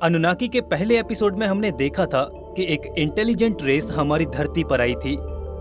Anunnaki के पहले episode में हमने देखा था कि एक इंटेलिजेंट रेस हमारी धरती पर आई थी।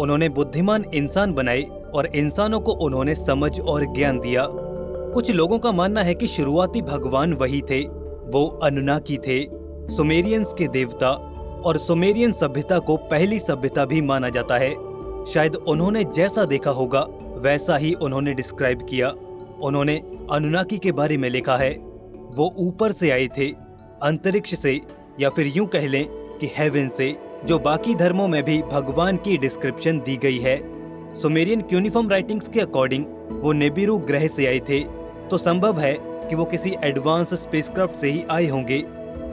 उन्होंने बुद्धिमान इंसान बनाए और इंसानों को उन्होंने समझ और ज्ञान दिया। कुछ लोगों का मानना है कि शुरुआती भगवान वही थे, वो अनुनाकी थे, सुमेरियंस के देवता, और सुमेरियन सभ्यता को पहली सभ्यता भी माना जाता है। शायद उन्होंने जैसा देखा होगा वैसा ही उन्होंने डिस्क्राइब किया। उन्होंने अनुनाकी के बारे में लिखा है, वो ऊपर से आए थे, अंतरिक्ष से, या फिर यूं कह लें कि हेवन से, जो बाकी धर्मों में भी भगवान की डिस्क्रिप्शन दी गई है। सुमेरियन क्यूनिफॉर्म राइटिंग्स के अकॉर्डिंग वो निबिरू ग्रह से आए थे, तो संभव है कि वो किसी एडवांस स्पेसक्राफ्ट से ही आए होंगे।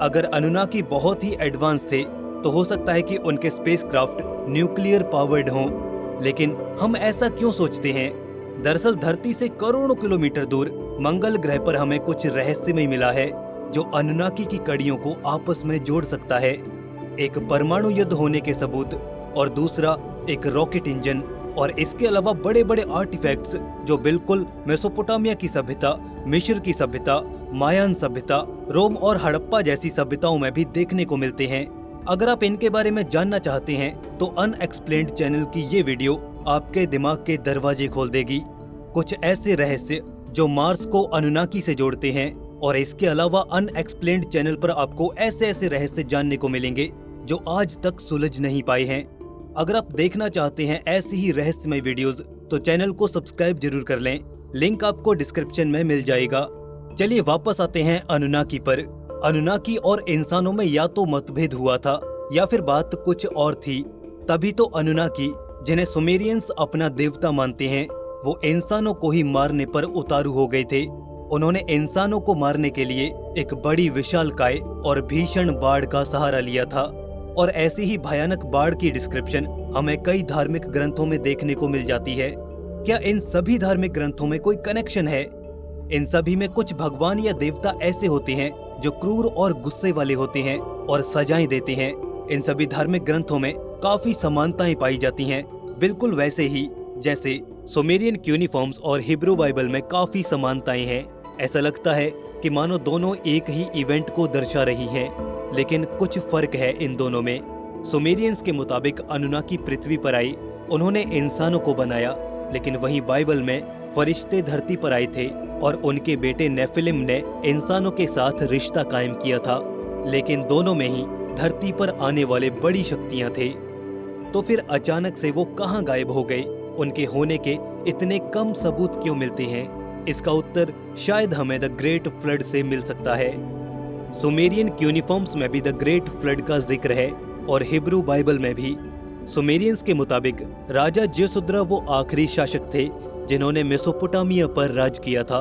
अगर अनुनाकी बहुत ही एडवांस थे तो हो सकता है कि उनके स्पेसक्राफ्ट न्यूक्लियर पावर्ड हों। लेकिन हम ऐसा क्यों सोचते हैं? दरअसल धरती से करोड़ों किलोमीटर दूर मंगल ग्रह पर हमें कुछ रहस्यमय मिला है जो अनुनाकी की कड़ियों को आपस में जोड़ सकता है। एक परमाणु युद्ध होने के सबूत, और दूसरा एक रॉकेट इंजन, और इसके अलावा बड़े बड़े आर्टिफैक्ट्स जो बिल्कुल मेसोपोटामिया की सभ्यता, मिस्र की सभ्यता, मायान सभ्यता, रोम और हड़प्पा जैसी सभ्यताओं में भी देखने को मिलते हैं। अगर आप इनके बारे में जानना चाहते हैं तो अनएक्सप्लेन्ड चैनल की ये वीडियो आपके दिमाग के दरवाजे खोल देगी। कुछ ऐसे रहस्य जो मार्स को अनुनाकी से जोड़ते हैं, और इसके अलावा अनएक्सप्लेन्ड चैनल पर आपको ऐसे ऐसे रहस्य जानने को मिलेंगे जो आज तक सुलझ नहीं पाए हैं। अगर आप देखना चाहते हैं ऐसी ही रहस्यमय वीडियोस तो चैनल को सब्सक्राइब जरूर कर लें, लिंक आपको डिस्क्रिप्शन में मिल जाएगा। चलिए वापस आते हैं अनुनाकी पर। अनुनाकी और इंसानों में या तो मतभेद हुआ था या फिर बात कुछ और थी। तभी तो अनुनाकी, जिन्हें सुमेरियंस अपना देवता मानते हैं, वो इंसानों को ही मारने पर उतारू हो गए थे। उन्होंने इंसानों को मारने के लिए एक बड़ी विशालकाय और भीषण बाढ़ का सहारा लिया था, और ऐसी ही भयानक बाढ़ की डिस्क्रिप्शन हमें कई धार्मिक ग्रंथों में देखने को मिल जाती है। क्या इन सभी धार्मिक ग्रंथों में कोई कनेक्शन है? इन सभी में कुछ भगवान या देवता ऐसे होते हैं जो क्रूर और गुस्से वाले होते हैं और सजाएं देते हैं। इन सभी धार्मिक ग्रंथों में काफी समानताएं पाई जाती हैं, बिल्कुल वैसे ही जैसे सुमेरियन क्यूनिफॉर्म्स और हिब्रू बाइबल में काफी समानताएं हैं। ऐसा लगता है कि मानो दोनों एक ही इवेंट को दर्शा रही हैं, लेकिन कुछ फर्क है इन दोनों में। सुमेरियंस के मुताबिक अनुनाकी पृथ्वी पर आए, उन्होंने इंसानों को बनाया, लेकिन वहीं बाइबल में फरिश्ते धरती पर आए थे और उनके बेटे नेफिलिम ने इंसानों के साथ रिश्ता कायम किया था। लेकिन दोनों में ही धरती पर आने वाले बड़ी शक्तियां थे। तो फिर अचानक से वो कहां गायब हो गए? उनके होने के इतने कम सबूत क्यों मिलते हैं? इसका उत्तर शायद हमें द ग्रेट फ्लड से मिल सकता है। सुमेरियन क्यूनिफॉर्म्स में भी द ग्रेट फ्लड का जिक्र है, और हिब्रू बाइबल में भी। सुमेरियंस के मुताबिक राजा ज्यसुद्रा वो आखिरी शासक थे जिन्होंने मेसोपोटामिया पर राज किया था।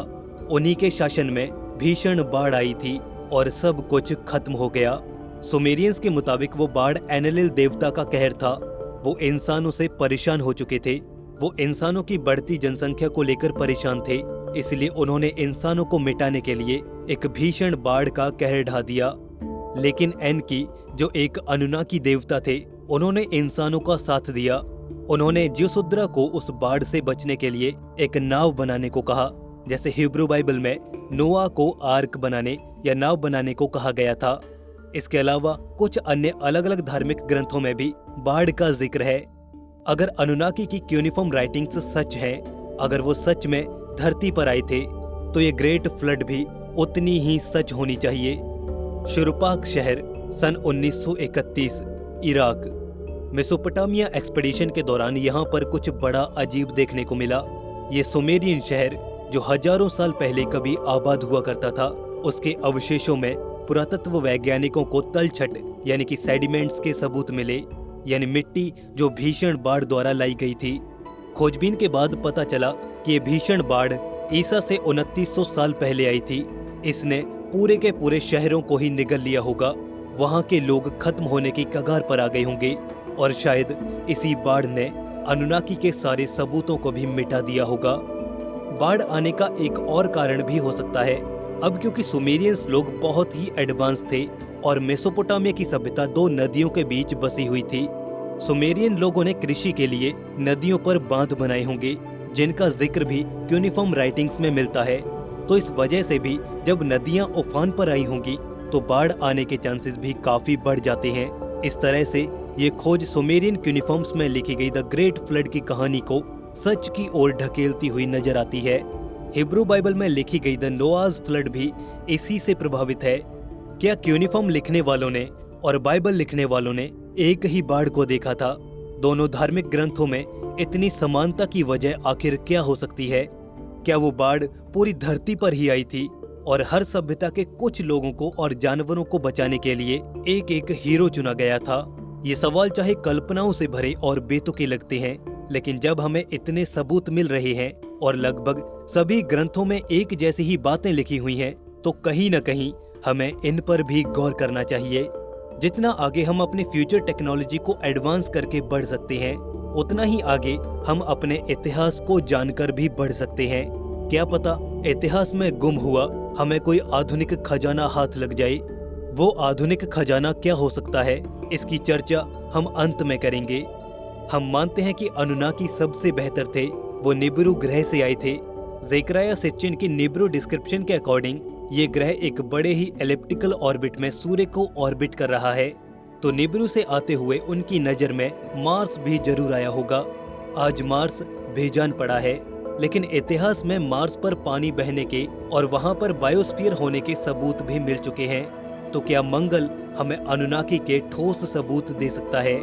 उन्हीं के शासन में भीषण बाढ़ आई थी और सब कुछ खत्म हो गया। सुमेरियंस के मुताबिक वो बाढ़ एनलिल देवता का कहर था। वो इंसानों से परेशान हो चुके थे। वो इंसानों की बढ़ती जनसंख्या को लेकर परेशान थे, इसलिए उन्होंने इंसानों को मिटाने के लिए एक भीषण बाढ़ का कहर ढा दिया। लेकिन एनकी, जो एक अनुनाकी देवता थे, उन्होंने इंसानों का साथ दिया। उन्होंने ज्यसुद्रा को उस बाढ़ से बचने के लिए एक नाव बनाने को कहा, जैसे हिब्रू बाइबल में नोआ को आर्क बनाने या नाव बनाने को कहा गया था। इसके अलावा कुछ अन्य अलग अलग धार्मिक ग्रंथों में भी बाढ़ का जिक्र है। अगर अनुनाकी की क्यूनिफॉर्म राइटिंग्स सच हैं, अगर वो सच में धरती पर आए थे, तो ये ग्रेट फ्लड भी उतनी ही सच होनी चाहिए। शुरुपाक शहर, सन 1931, इराक। मेसोपोटामिया एक्सपेडिशन के दौरान यहाँ पर कुछ बड़ा अजीब देखने को मिला। ये सुमेरियन शहर, जो हजारों साल पहले कभी आबाद हुआ करता था, उसके अवशेषों में पुरातत्व वैज्ञानिकों को तलछट यानी कि सेडिमेंट्स के सबूत मिले, यानी मिट्टी जो भीषण बाढ़ द्वारा लाई गई थी। खोजबीन के बाद पता चला कि ये भीषण बाढ़ ईसा से 2900 साल पहले आई थी। इसने पूरे के पूरे शहरों को ही निगल लिया होगा। वहाँ के लोग खत्म होने की कगार पर आ गए होंगे, और शायद इसी बाढ़ ने अनुनाकी के सारे सबूतों को भी मिटा दिया होगा। बाढ़ आने का एक और कारण भी हो सकता है। अब क्योंकि सुमेरियंस लोग बहुत ही एडवांस थे और मेसोपोटामिया की सभ्यता दो नदियों के बीच बसी हुई थी, सुमेरियन लोगों ने कृषि के लिए नदियों पर बांध बनाए होंगे, जिनका जिक्र भी क्यूनिफॉर्म राइटिंग्स में मिलता है। तो इस वजह से भी जब नदियां उफान पर आई होंगी तो बाढ़ आने के चांसेस भी काफी बढ़ जाते हैं। इस तरह से ये खोज सुमेरियन क्यूनिफॉर्म्स में लिखी गई द ग्रेट फ्लड की कहानी को सच की ओर ढकेलती हुई नजर आती है। हिब्रू बाइबल में लिखी गई द नोआज फ्लड भी इसी से प्रभावित है। क्या क्यूनिफॉर्म लिखने वालों ने और बाइबल लिखने वालों ने एक ही बाढ़ को देखा था? दोनों धार्मिक ग्रंथों में इतनी समानता की वजह आखिर क्या हो सकती है? क्या वो बाढ़ पूरी धरती पर ही आई थी और हर सभ्यता के कुछ लोगों को और जानवरों को बचाने के लिए एक एक हीरो चुना गया था? ये सवाल चाहे कल्पनाओं से भरे और बेतुके लगते हैं, लेकिन जब हमें इतने सबूत मिल रहे हैं और लगभग सभी ग्रंथों में एक जैसी ही बातें लिखी हुई हैं, तो कहीं न कहीं हमें इन पर भी गौर करना चाहिए। जितना आगे हम अपनी फ्यूचर टेक्नोलॉजी को एडवांस करके बढ़ सकते हैं, उतना ही आगे हम अपने इतिहास को जानकर भी बढ़ सकते हैं। क्या पता इतिहास में गुम हुआ हमें कोई आधुनिक खजाना हाथ लग जाए। वो आधुनिक खजाना क्या हो सकता है, इसकी चर्चा हम अंत में करेंगे। हम मानते हैं कि अनुनाकी सबसे बेहतर थे। वो निब्रू ग्रह से आए थे। ज़ेकरिया सिचिन की निब्रू डिस्क्रिप्शन के अकॉर्डिंग ये ग्रह एक बड़े ही एलिप्टिकल ऑर्बिट में सूर्य को ऑर्बिट कर रहा है, तो निब्रू से आते हुए उनकी नजर में मार्स भी जरूर आया होगा। आज मार्स बेजान पड़ा है, लेकिन इतिहास में मार्स पर पानी बहने के और वहां पर बायोस्फीयर होने के सबूत भी मिल चुके हैं। तो क्या मंगल हमें अनुनाकी के ठोस सबूत दे सकता है?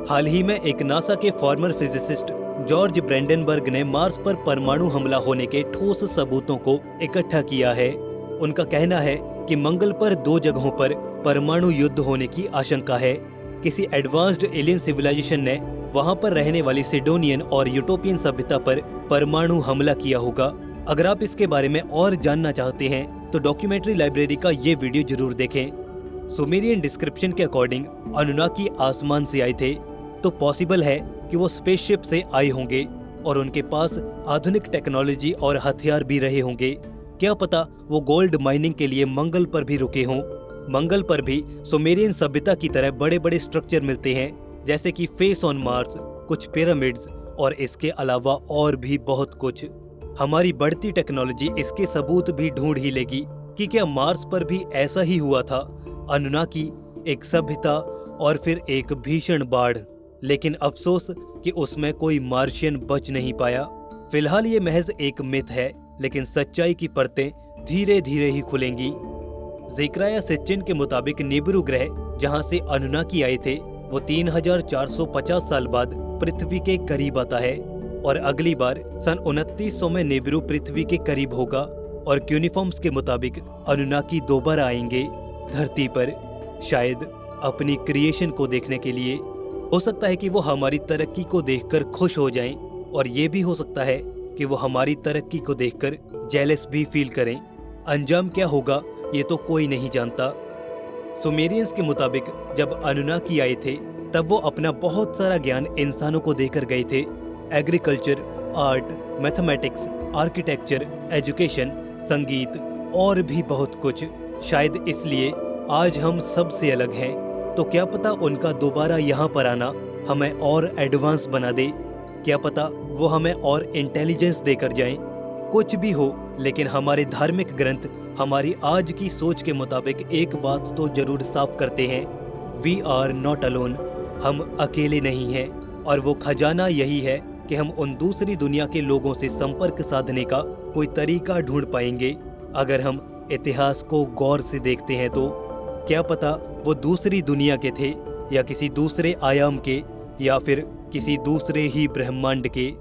हाल ही में एक नासा के फॉर्मर फिजिसिस्ट जॉर्ज ब्रेंडनबर्ग ने मार्स पर परमाणु हमला होने के ठोस सबूतों को इकट्ठा किया है। उनका कहना है कि मंगल पर 2 जगहों पर परमाणु युद्ध होने की आशंका है। किसी एडवांस्ड एलियन सिविलाइजेशन ने वहां पर रहने वाली सिडोनियन और यूटोपियन सभ्यता पर परमाणु हमला किया होगा। अगर आप इसके बारे में और जानना चाहते हैं तो डॉक्यूमेंट्री लाइब्रेरी का ये वीडियो जरूर देखें। सुमेरियन डिस्क्रिप्शन के अकॉर्डिंग अनुनाकी आसमान से आए थे, तो पॉसिबल है कि वो स्पेसशिप से आए होंगे और उनके पास आधुनिक टेक्नोलॉजी और हथियार भी रहे होंगे। क्या पता वो गोल्ड माइनिंग के लिए मंगल पर भी रुके हों। मंगल पर भी सुमेरियन सभ्यता की तरह बड़े बड़े स्ट्रक्चर मिलते हैं, जैसे कि फेस ऑन मार्स, कुछ पिरामिड्स और इसके अलावा और भी बहुत कुछ। हमारी बढ़ती टेक्नोलॉजी इसके सबूत भी ढूंढ ही लेगी कि क्या मार्स पर भी ऐसा ही हुआ था। अनुनाकी, एक सभ्यता और फिर एक भीषण बाढ़। लेकिन अफसोस कि उसमें कोई मार्शियन बच नहीं पाया। फिलहाल ये महज एक मिथ है, लेकिन सच्चाई की परतें धीरे धीरे ही खुलेंगी। ज़ेकरिया सिचिन के मुताबिक निब्रू ग्रह जहां से अनुनाकी आए थे, वो 3450 साल बाद पृथ्वी के करीब आता है और अगली बार सन 2900 में निब्रू पृथ्वी के करीब होगा और क्यूनिफॉर्म्स के मुताबिक अनुनाकी दोबारा आएंगे धरती पर, शायद अपनी क्रिएशन को देखने के लिए। हो सकता है कि वो हमारी तरक्की को देखकर खुश हो जाएं, और ये भी हो सकता है कि वो हमारी तरक्की को देखकर जेलस भी फील करें। अंजाम क्या होगा ये तो कोई नहीं जानता। सुमेरियंस के मुताबिक जब अनुनाकी आए थे, तब वो अपना बहुत सारा ज्ञान इंसानों को देकर गए थे। Agriculture, art, mathematics, architecture, education, संगीत और भी बहुत कुछ। शायद इसलिए आज हम सबसे अलग हैं। तो क्या पता उनका दोबारा यहाँ पर आना हमें और एडवांस बना दे। क्या पता वो हमें और इंटेलिजेंस देकर जाएं। कुछ भी हो, लेकिन हमारे धार्मिक ग्रंथ हमारी आज की सोच के मुताबिक एक बात तो जरूर साफ करते हैं, वी आर नॉट अलोन। हम अकेले नहीं हैं, और वो खजाना यही है कि हम उन दूसरी दुनिया के लोगों से संपर्क साधने का कोई तरीका ढूंढ पाएंगे अगर हम इतिहास को गौर से देखते हैं। तो क्या पता वो दूसरी दुनिया के थे, या किसी दूसरे आयाम के, या फिर किसी दूसरे ही ब्रह्मांड के।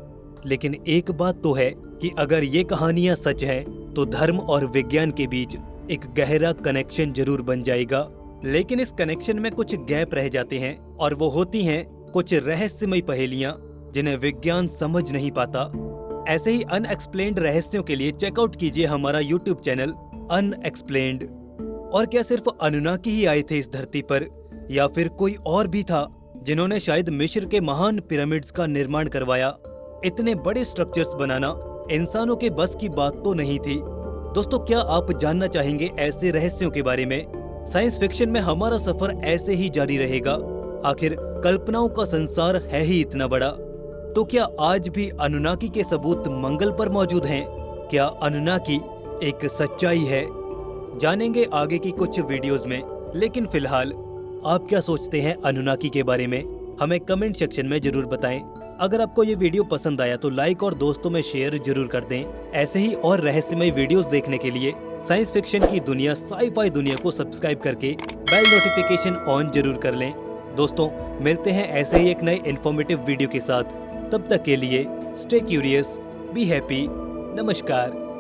लेकिन एक बात तो है कि अगर ये कहानियां सच हैं, तो धर्म और विज्ञान के बीच एक गहरा कनेक्शन जरूर बन जाएगा। लेकिन इस कनेक्शन में कुछ गैप रह जाते हैं, और वो होती हैं कुछ रहस्यमयी पहेलियां जिन्हें विज्ञान समझ नहीं पाता। ऐसे ही अनएक्सप्लेन्ड रहस्यों के लिए चेकआउट कीजिए हमारा यूट्यूब चैनल अनएक्सप्लेन्ड। और क्या सिर्फ अनुनाकी ही आए थे इस धरती पर, या फिर कोई और भी था जिन्होंने शायद मिस्र के महान पिरामिड्स का निर्माण करवाया? इतने बड़े स्ट्रक्चर्स बनाना इंसानों के बस की बात तो नहीं थी। दोस्तों, क्या आप जानना चाहेंगे ऐसे रहस्यों के बारे में? साइंस फिक्शन में हमारा सफर ऐसे ही जारी रहेगा। आखिर कल्पनाओं का संसार है ही इतना बड़ा। तो क्या आज भी अनुनाकी के सबूत मंगल पर मौजूद हैं? क्या अनुनाकी एक सच्चाई है? जानेंगे आगे की कुछ वीडियोस में। लेकिन फिलहाल आप क्या सोचते हैं अनुनाकी के बारे में, हमें कमेंट सेक्शन में जरूर बताएं। अगर आपको ये वीडियो पसंद आया तो लाइक और दोस्तों में शेयर जरूर कर दें। ऐसे ही और रहस्यमय वीडियोस देखने के लिए साइंस फिक्शन की दुनिया, साई-फाई दुनिया को सब्सक्राइब करके बेल नोटिफिकेशन ऑन जरूर कर लें। दोस्तों, मिलते हैं ऐसे ही एक नए इन्फॉर्मेटिव वीडियो के साथ। तब तक के लिए स्टे क्यूरियस, बी हैप्पी, नमस्कार।